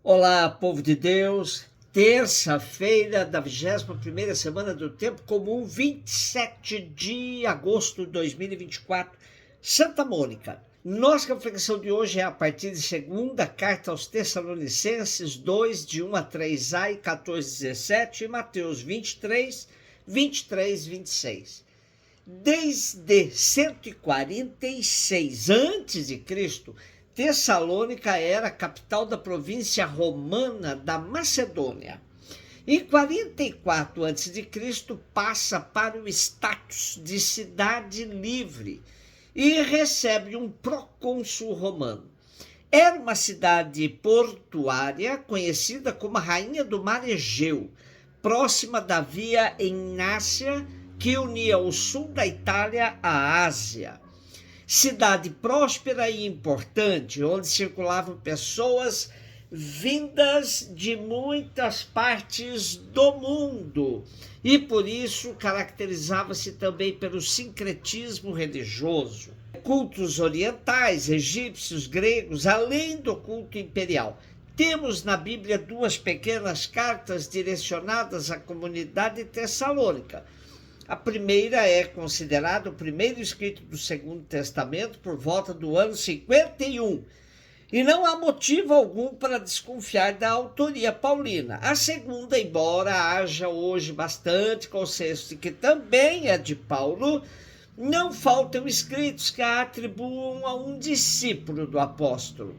Olá, povo de Deus. Terça-feira da 21ª semana do Tempo Comum, 27 de agosto de 2024, Santa Mônica. Nossa reflexão de hoje é a partir de segunda carta aos Tessalonicenses 2, de 1 a 3a e 14, 17, e Mateus 23, 23, 26. Desde 146 a.C., Tessalônica era a capital da província romana da Macedônia. Em 44 a.C., passa para o status de cidade livre e recebe um procônsul romano. Era uma cidade portuária conhecida como a Rainha do Mar Egeu, próxima da via Egnácia, que unia o sul da Itália à Ásia. Cidade próspera e importante, onde circulavam pessoas vindas de muitas partes do mundo, e por isso caracterizava-se também pelo sincretismo religioso. Cultos orientais, egípcios, gregos, além do culto imperial. Temos na Bíblia duas pequenas cartas direcionadas à comunidade tessalônica. A primeira é considerada o primeiro escrito do Segundo Testamento por volta do ano 51, e não há motivo algum para desconfiar da autoria paulina. A segunda, embora haja hoje bastante consenso de que também é de Paulo, não faltam escritos que a atribuam a um discípulo do apóstolo.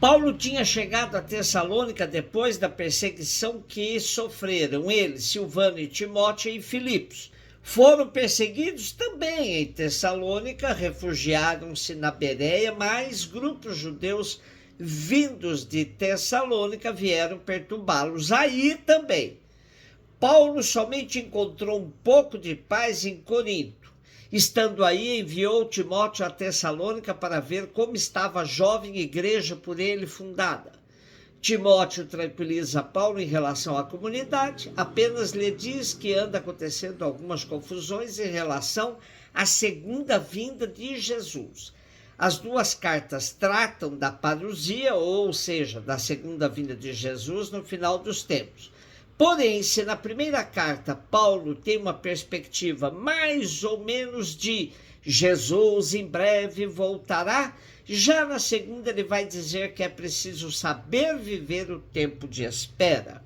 Paulo tinha chegado a Tessalônica depois da perseguição que sofreram ele, Silvano e Timóteo em Filipos. Foram perseguidos também em Tessalônica, refugiaram-se na Bereia, mas grupos judeus vindos de Tessalônica vieram perturbá-los aí também. Paulo somente encontrou um pouco de paz em Corinto. Estando aí, enviou Timóteo a Tessalônica para ver como estava a jovem igreja por ele fundada. Timóteo tranquiliza Paulo em relação à comunidade, apenas lhe diz que anda acontecendo algumas confusões em relação à segunda vinda de Jesus. As duas cartas tratam da parousia, ou seja, da segunda vinda de Jesus no final dos tempos. Porém, se na primeira carta Paulo tem uma perspectiva mais ou menos de Jesus em breve voltará, já na segunda ele vai dizer que é preciso saber viver o tempo de espera.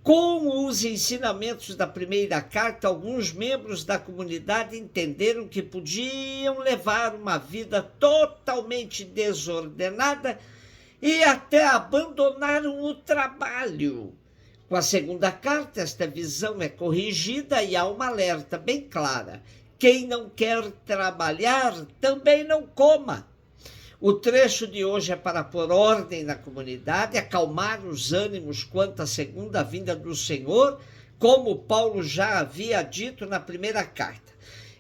Com os ensinamentos da primeira carta, alguns membros da comunidade entenderam que podiam levar uma vida totalmente desordenada e até abandonaram o trabalho. Com a segunda carta, esta visão é corrigida e há uma alerta bem clara: quem não quer trabalhar, também não coma. O trecho de hoje é para pôr ordem na comunidade, acalmar os ânimos quanto à segunda vinda do Senhor, como Paulo já havia dito na primeira carta.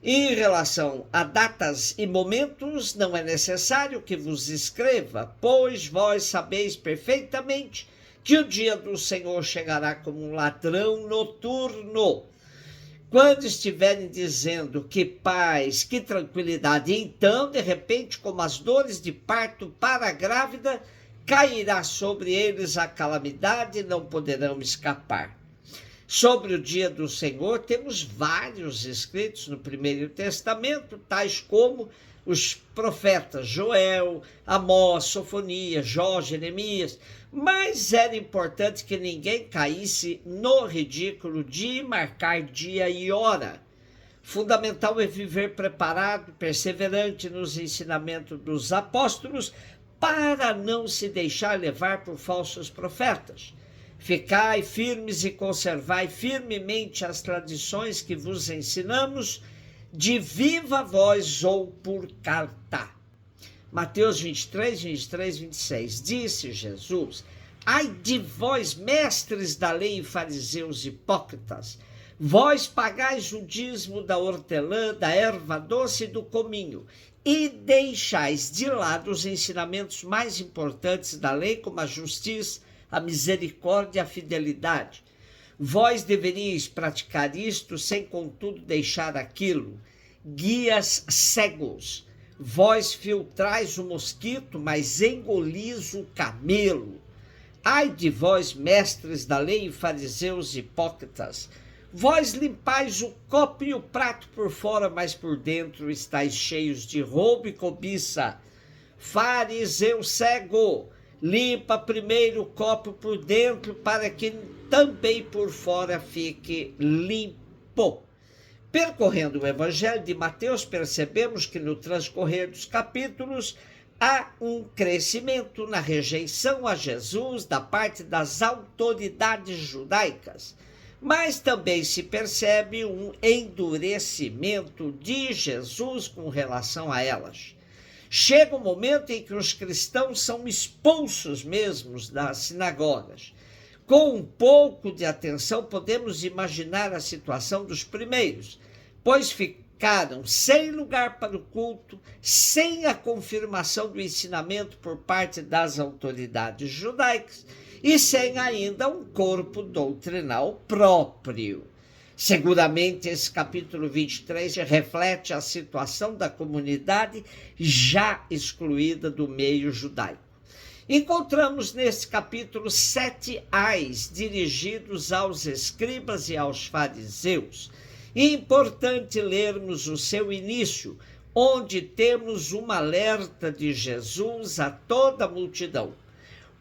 Em relação a datas e momentos, não é necessário que vos escreva, pois vós sabeis perfeitamente que o dia do Senhor chegará como um ladrão noturno. Quando estiverem dizendo que paz, que tranquilidade, então, de repente, como as dores de parto para a grávida, cairá sobre eles a calamidade e não poderão escapar. Sobre o dia do Senhor, temos vários escritos no Primeiro Testamento, tais como os profetas Joel, Amós, Sofonias, Jó, Jeremias, mas era importante que ninguém caísse no ridículo de marcar dia e hora. Fundamental é viver preparado, perseverante nos ensinamentos dos apóstolos, para não se deixar levar por falsos profetas. Ficai firmes e conservai firmemente as tradições que vos ensinamos, de viva voz ou por carta. Mateus 23, 23, 26. Disse Jesus: ai de vós, mestres da lei e fariseus hipócritas, vós pagais o dízimo da hortelã, da erva doce e do cominho, e deixais de lado os ensinamentos mais importantes da lei, como a justiça, a misericórdia e a fidelidade. Vós deveríeis praticar isto sem, contudo, deixar aquilo. Guias cegos, vós filtrais o mosquito, mas engolis o camelo. Ai de vós, mestres da lei e fariseus hipócritas, vós limpais o copo e o prato por fora, mas por dentro estáis cheios de roubo e cobiça. Fariseu cego, limpa primeiro o copo por dentro, para que também por fora fique limpo. Percorrendo o Evangelho de Mateus, percebemos que no transcorrer dos capítulos há um crescimento na rejeição a Jesus da parte das autoridades judaicas, mas também se percebe um endurecimento de Jesus com relação a elas. Chega um momento em que os cristãos são expulsos mesmo das sinagogas. Com um pouco de atenção, podemos imaginar a situação dos primeiros, pois ficaram sem lugar para o culto, sem a confirmação do ensinamento por parte das autoridades judaicas e sem ainda um corpo doutrinal próprio. Seguramente esse capítulo 23 reflete a situação da comunidade já excluída do meio judaico. Encontramos nesse capítulo 7 ais dirigidos aos escribas e aos fariseus. Importante lermos o seu início, onde temos um alerta de Jesus a toda a multidão.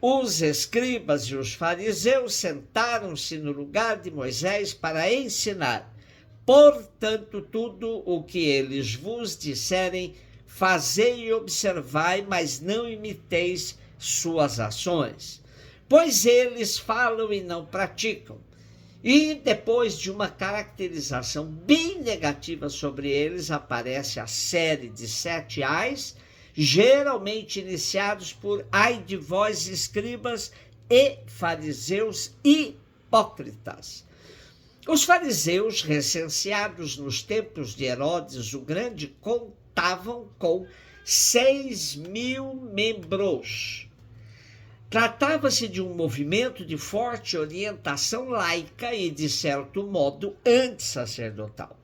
Os escribas e os fariseus sentaram-se no lugar de Moisés para ensinar. Portanto, tudo o que eles vos disserem, fazei e observai, mas não imiteis suas ações, pois eles falam e não praticam. E depois de uma caracterização bem negativa sobre eles, aparece a série de 7 ais, geralmente iniciados por ai de vós, escribas e fariseus hipócritas. Os fariseus, recenseados nos tempos de Herodes o Grande, contavam com 6.000 membros. Tratava-se de um movimento de forte orientação laica e, de certo modo, antissacerdotal.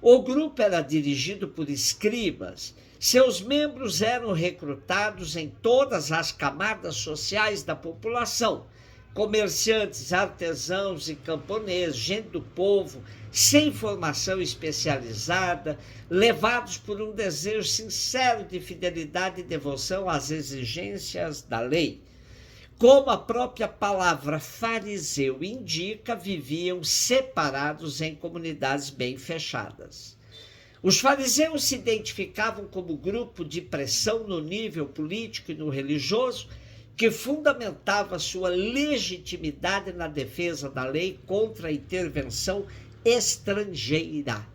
O grupo era dirigido por escribas. Seus membros eram recrutados em todas as camadas sociais da população: comerciantes, artesãos e camponeses, gente do povo, sem formação especializada, levados por um desejo sincero de fidelidade e devoção às exigências da lei. Como a própria palavra fariseu indica, viviam separados em comunidades bem fechadas. Os fariseus se identificavam como grupo de pressão no nível político e no religioso, que fundamentava sua legitimidade na defesa da lei contra a intervenção estrangeira.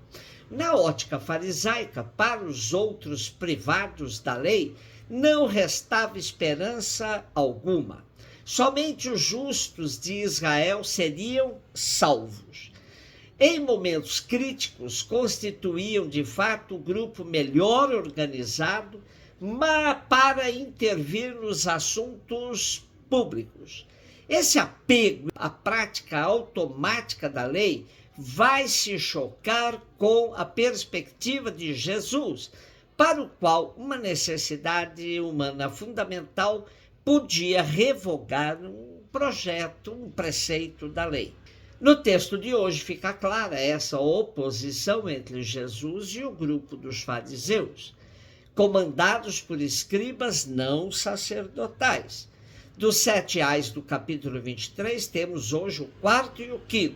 Na ótica farisaica, para os outros privados da lei, não restava esperança alguma. Somente os justos de Israel seriam salvos. Em momentos críticos, constituíam de fato o grupo melhor organizado, mas para intervir nos assuntos públicos. Esse apego à prática automática da lei vai se chocar com a perspectiva de Jesus, para o qual uma necessidade humana fundamental podia revogar um projeto, um preceito da lei. No texto de hoje fica clara essa oposição entre Jesus e o grupo dos fariseus, comandados por escribas não sacerdotais. Dos 7 ais do capítulo 23, temos hoje o 4º e o 5º,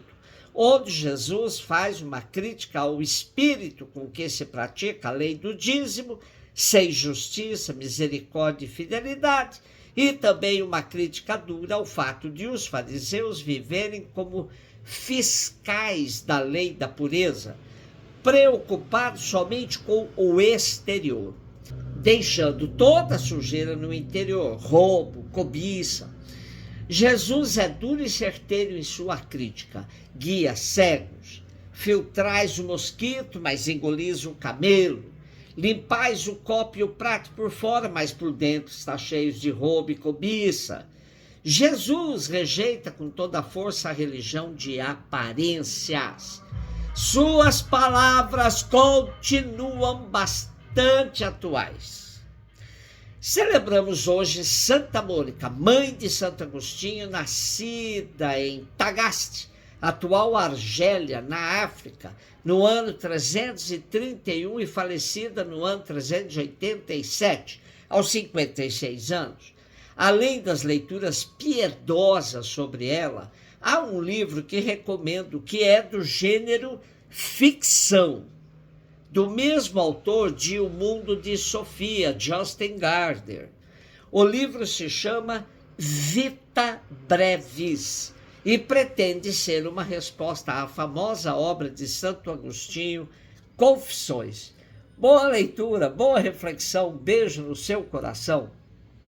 onde Jesus faz uma crítica ao espírito com que se pratica a lei do dízimo, sem justiça, misericórdia e fidelidade, e também uma crítica dura ao fato de os fariseus viverem como fiscais da lei da pureza, preocupados somente com o exterior, deixando toda a sujeira no interior, roubo, cobiça. Jesus é duro e certeiro em sua crítica: guia cegos, filtrais o mosquito, mas engolis o camelo. Limpais o copo e o prato por fora, mas por dentro está cheio de roubo e cobiça. Jesus rejeita com toda a força a religião de aparências. Suas palavras continuam bastante atuais. Celebramos hoje Santa Mônica, mãe de Santo Agostinho, nascida em Tagaste, atual Argélia, na África, no ano 331 e falecida no ano 387, aos 56 anos. Além das leituras piedosas sobre ela, há um livro que recomendo, que é do gênero ficção, do mesmo autor de O Mundo de Sofia, Justin Gardner. O livro se chama Vita Brevis e pretende ser uma resposta à famosa obra de Santo Agostinho, Confissões. Boa leitura, boa reflexão, beijo no seu coração.